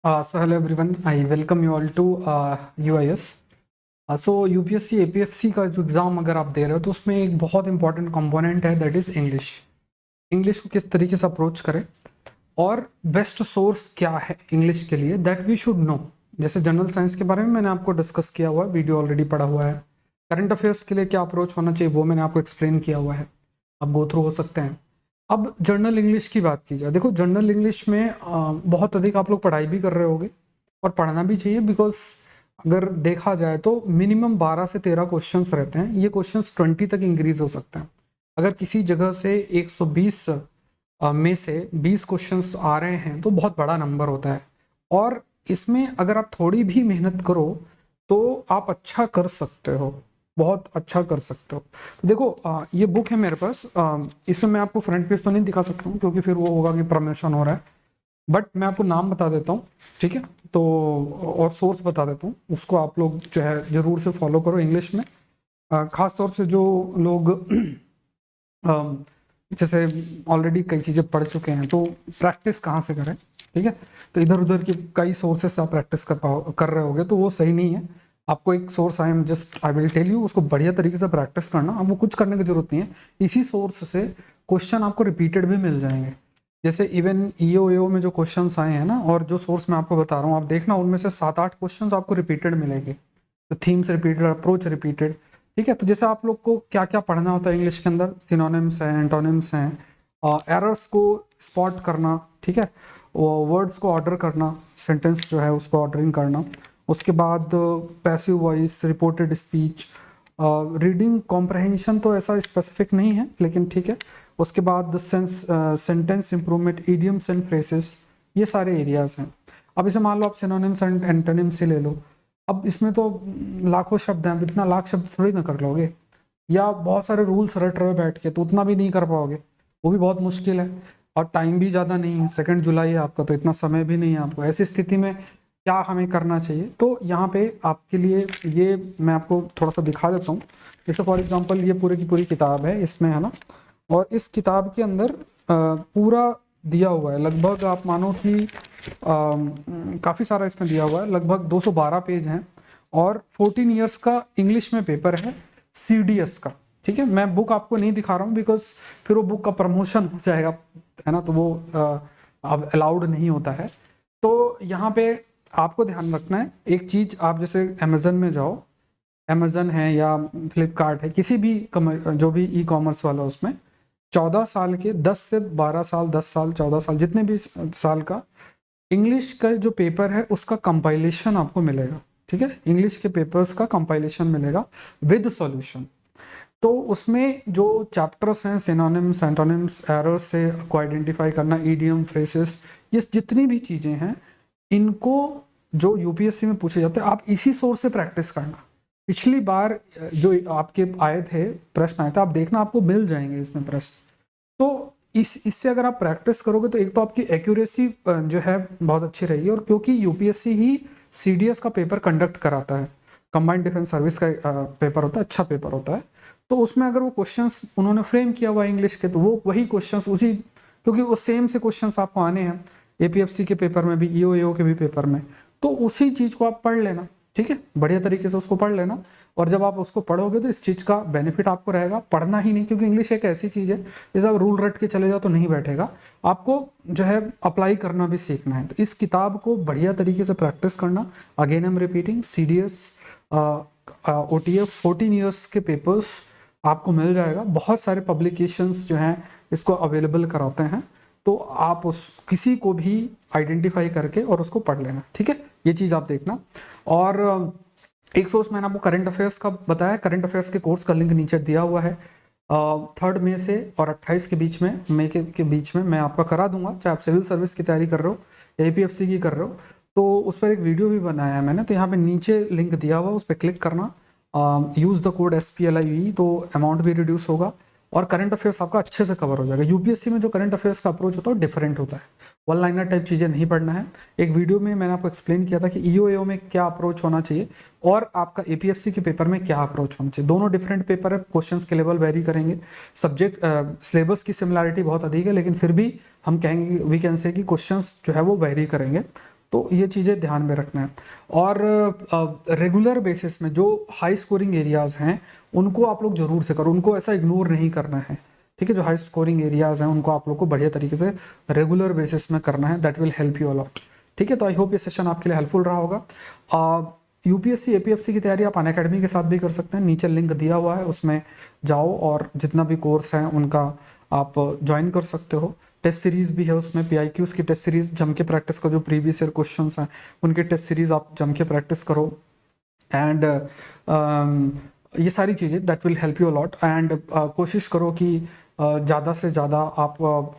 So hello everyone, I welcome you all to UIS. So UPSC APFC का जो exam अगर आप दे रहे हो तो उसमें एक बहुत इंपॉर्टेंट कंपोनेंट है, दैट इज़ इंग्लिश। इंग्लिश को किस तरीके से अप्रोच करें और बेस्ट सोर्स क्या है इंग्लिश के लिए, दैट वी शुड नो। जैसे जनरल साइंस के बारे में मैंने आपको डिस्कस किया हुआ है, वीडियो ऑलरेडी पड़ा हुआ है। करंट अफेयर्स के लिए क्या अप्रोच होना चाहिए वो मैंने आपको एक्सप्लेन किया हुआ है, आप गो थ्रू हो सकते हैं। अब जनरल इंग्लिश की बात की जाए, देखो जनरल इंग्लिश में बहुत अधिक आप लोग पढ़ाई भी कर रहे होगे और पढ़ना भी चाहिए, बिकॉज अगर देखा जाए तो मिनिमम 12 से 13 क्वेश्चंस रहते हैं। ये क्वेश्चंस 20 तक इंक्रीज हो सकते हैं। अगर किसी जगह से 120 में से 20 क्वेश्चंस आ रहे हैं तो बहुत बड़ा नंबर होता है, और इसमें अगर आप थोड़ी भी मेहनत करो तो आप अच्छा कर सकते हो, बहुत अच्छा कर सकते हो। तो देखो ये बुक है मेरे पास, इसमें मैं आपको फ्रंट पेज तो नहीं दिखा सकता हूँ क्योंकि फिर वो होगा कि प्रमोशन हो रहा है, बट मैं आपको नाम बता देता हूँ, ठीक है। तो और सोर्स बता देता हूँ, उसको आप लोग जो है ज़रूर से फॉलो करो इंग्लिश में। ख़ास तौर से जो लोग जैसे ऑलरेडी कई चीज़ें पढ़ चुके हैं तो प्रैक्टिस कहाँ से करें, ठीक है। तो इधर उधर की कई सोर्सेस से आप प्रैक्टिस कर रहे होगे तो वो सही नहीं है। आपको एक source I will tell you, उसको बढ़िया तरीके से प्रैक्टिस करना, आपको कुछ करने की जरूरत नहीं है। इसी सोर्स से क्वेश्चन आपको रिपीटेड भी मिल जाएंगे। जैसे इवन ईओ में जो क्वेश्चंस आए हैं ना, और जो सोर्स मैं आपको बता रहा हूँ, आप देखना उनमें से 7-8 क्वेश्चंस आपको रिपीटेड मिलेंगे। तो थीम्स रिपीटेड, अप्रोच रिपीटेड, ठीक है। तो जैसे आप लोग को क्या क्या पढ़ना होता है इंग्लिश के अंदर, सिनोनिम्स हैं, एंटोनिम्स हैं, एरर्स को स्पॉट करना, ठीक है, वर्ड्स को ऑर्डर करना, सेंटेंस जो है उसको ऑर्डरिंग करना, उसके बाद passive voice, reported speech, reading comprehension तो ऐसा स्पेसिफिक नहीं है लेकिन ठीक है। उसके बाद sentence improvement, idioms and phrases, ये सारे एरियाज हैं। अब इसे मान लो आप सिनोनिम्स एंड एंटोनिम्स ही ले लो। अब इसमें तो लाखों शब्द हैं, अब इतना लाख शब्द थोड़ी ना कर लोगे, या बहुत सारे रूल्स रट रहे हो बैठ के तो उतना भी नहीं कर पाओगे, वो भी बहुत मुश्किल है। और टाइम भी ज़्यादा नहीं है, 2 जुलाई है आपका, तो इतना समय भी नहीं है आपको। ऐसी स्थिति में क्या हमें करना चाहिए, तो यहाँ पे आपके लिए ये मैं आपको थोड़ा सा दिखा देता हूँ। जैसे फॉर एग्जांपल ये पूरी की पूरी किताब है इसमें, है ना, और इस किताब के अंदर पूरा दिया हुआ है। लगभग आप मानो कि काफ़ी सारा इसमें दिया हुआ है, लगभग 212 पेज हैं, और 14 ईयर्स का इंग्लिश में पेपर है, सीडीएस का, ठीक है। मैं बुक आपको नहीं दिखा रहा हूँ बिकॉज फिर वो बुक का प्रमोशन हो जाएगा, है ना, तो वो अब अलाउड नहीं होता है। तो यहाँ पे आपको ध्यान रखना है एक चीज़, आप जैसे अमेजन में जाओ, अमेजन है या फ्लिपकार्ट है, किसी भी जो भी ई कॉमर्स वाला, उसमें 14 साल के, 10 से 12 साल, 10 साल, 14 साल, जितने भी साल का इंग्लिश का जो पेपर है उसका कंपाइलेशन आपको मिलेगा, ठीक है। इंग्लिश के पेपर्स का कंपाइलेशन मिलेगा विद सॉल्यूशन। तो उसमें जो चैप्टर्स हैं, सिनोनिम्स, एंटोनिम्स, एरर्स से को आइडेंटिफाई करना, ईडियम, फ्रेसेस, ये जितनी भी चीज़ें हैं, इनको जो यूपीएससी में पूछे जाते हैं, आप इसी सोर्स से प्रैक्टिस करना। पिछली बार जो आपके आए थे प्रश्न आए थे, आप देखना आपको मिल जाएंगे इसमें प्रश्न। तो इससे अगर आप प्रैक्टिस करोगे तो एक तो आपकी एक्यूरेसी जो है बहुत अच्छी रहेगी, और क्योंकि यूपीएससी ही सीडीएस का पेपर कंडक्ट कराता है, कंबाइंड डिफेंस सर्विस का पेपर होता है, अच्छा पेपर होता है। तो उसमें अगर वो क्वेश्चंस उन्होंने फ्रेम किया हुआ है इंग्लिश के, तो वो वही क्वेश्चंस उसी, क्योंकि वो सेम से क्वेश्चंस आपको आने हैं एपीएफसी के पेपर में भी, ईओ के भी पेपर में, तो उसी चीज़ को आप पढ़ लेना, ठीक है, बढ़िया तरीके से उसको पढ़ लेना। और जब आप उसको पढ़ोगे तो इस चीज़ का बेनिफिट आपको रहेगा, पढ़ना ही नहीं, क्योंकि इंग्लिश एक ऐसी चीज़ है जैसे आप रूल रट के चले जाओ तो नहीं बैठेगा, आपको जो है अप्लाई करना भी सीखना है। तो इस किताब को बढ़िया तरीके से प्रैक्टिस करना। Again I am repeating, CDS, OTF, 14 years के पेपर्स आपको मिल जाएगा। बहुत सारे पब्लिकेशंस जो हैं इसको अवेलेबल कराते हैं, तो आप उस किसी को भी आइडेंटिफाई करके और उसको पढ़ लेना, ठीक है, ये चीज़ आप देखना। और एक सोर्स मैंने आपको करंट अफेयर्स का बताया, करंट अफेयर्स के कोर्स का लिंक नीचे दिया हुआ है। 3 मई से और 28 के बीच में, मई के बीच में मैं आपका करा दूंगा, चाहे आप सिविल सर्विस की तैयारी कर रहे हो या एपीएफसी की कर रहे हो। तो उस पर एक वीडियो भी बनाया है मैंने, तो यहाँ पे नीचे लिंक दिया हुआ, उस पर क्लिक करना, यूज़ द कोड SPLIE, तो अमाउंट भी रिड्यूस होगा और करंट अफेयर्स आपका अच्छे से कवर हो जाएगा। यूपीएससी में जो करंट अफेयर्स का अप्रोच होता है वो डिफरेंट होता है, वन लाइनर टाइप चीज़ें नहीं पढ़ना है। एक वीडियो में मैंने आपको एक्सप्लेन किया था कि ईओ में क्या अप्रोच होना चाहिए और आपका एपीएफसी के पेपर में क्या अप्रोच होना चाहिए। दोनों डिफरेंट पेपर है, क्वेश्चंस के लेवल वेरी करेंगे, सब्जेक्ट सिलेबस की सिमिलैरिटी बहुत अधिक है, लेकिन फिर भी हम कहेंगे, वी कैन से कि क्वेश्चंस जो है वो वेरी करेंगे। तो ये चीज़ें ध्यान में रखना है। और रेगुलर बेसिस में जो हाई स्कोरिंग एरियाज़ हैं उनको आप लोग ज़रूर से करो, उनको ऐसा इग्नोर नहीं करना है, ठीक है। जो हाई स्कोरिंग एरियाज़ हैं उनको आप लोग को बढ़िया तरीके से रेगुलर बेसिस में करना है, that will help you a lot, ठीक है। तो आई होप ये सेशन आपके लिए हेल्पफुल रहा होगा। यूपीएससी एपीएफसी की तैयारी आप अनअकैडमी के साथ भी कर सकते हैं, नीचे लिंक दिया हुआ है, उसमें जाओ और जितना भी कोर्स है उनका आप ज्वाइन कर सकते हो। टेस्ट सीरीज़ भी है उसमें, पीआईक्यूज़ की टेस्ट सीरीज़ जम के प्रैक्टिस करो, जो प्रीवियस ईयर क्वेश्चंस हैं उनकी टेस्ट सीरीज़ आप जम के प्रैक्टिस करो। एंड ये सारी चीज़ें that will help you a lot. And कोशिश करो कि ज़्यादा से ज़्यादा आप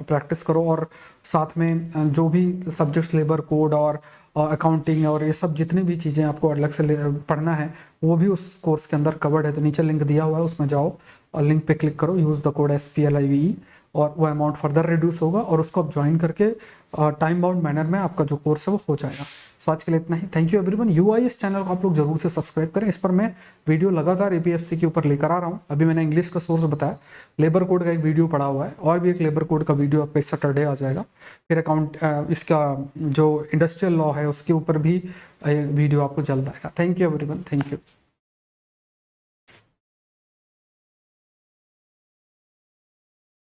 प्रैक्टिस करो, और साथ में जो भी सब्जेक्ट्स लेबर कोड और अकाउंटिंग और ये सब जितनी भी चीज़ें आपको अलग से पढ़ना है वो भी उस कोर्स के अंदर कवर्ड है। तो नीचे लिंक दिया हुआ है, उसमें जाओ और लिंक पे क्लिक करो, यूज़ द कोड SPLIVE, और वो अमाउंट फर्दर रिड्यूस होगा और उसको आप ज्वाइन करके टाइम बाउंड मैनर में आपका जो कोर्स है वो हो जाएगा। सो आज के लिए इतना ही। Thank you everyone. UIS channel को आप लोग जरूर से सब्सक्राइब करें, इस पर मैं वीडियो लगातार APFC के ऊपर लेकर आ रहा हूँ। अभी मैंने इंग्लिश का सोर्स बताया, लेबर कोड का एक वीडियो पड़ा हुआ है, और भी एक लेबर कोड का वीडियो आपका इस सैटरडे आ जाएगा। फिर अकाउंट इसका जो इंडस्ट्रियल लॉ है उसके ऊपर भी वीडियो आपको जल्द आएगा। Thank you everyone, thank you.